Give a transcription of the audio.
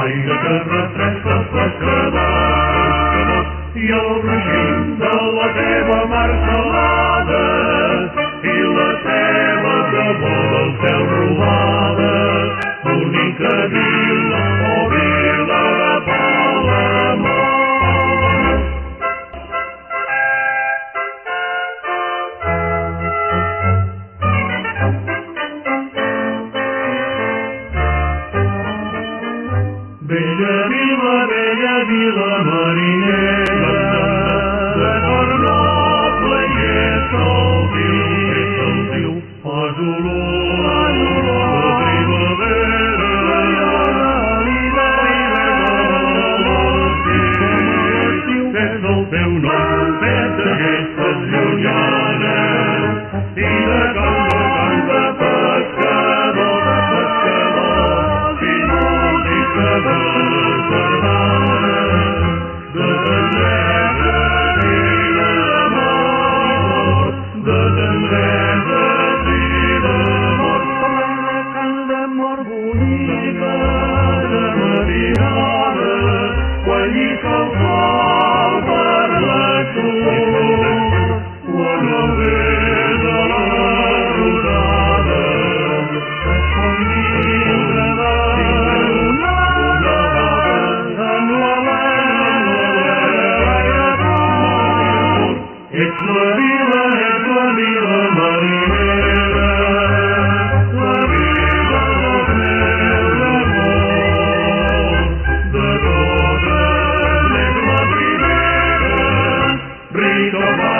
l'aire que refresca els pescadors i el rugim de la teva mar salada i la teva bravor al cel robada, bonica vila, oh vila de Palamós. Bella vila marinera, de cor noble i és altiu, fas olor de primavera, és el teu nom fet d'aquestes llunyanes i de cant de pescador, i música de Rico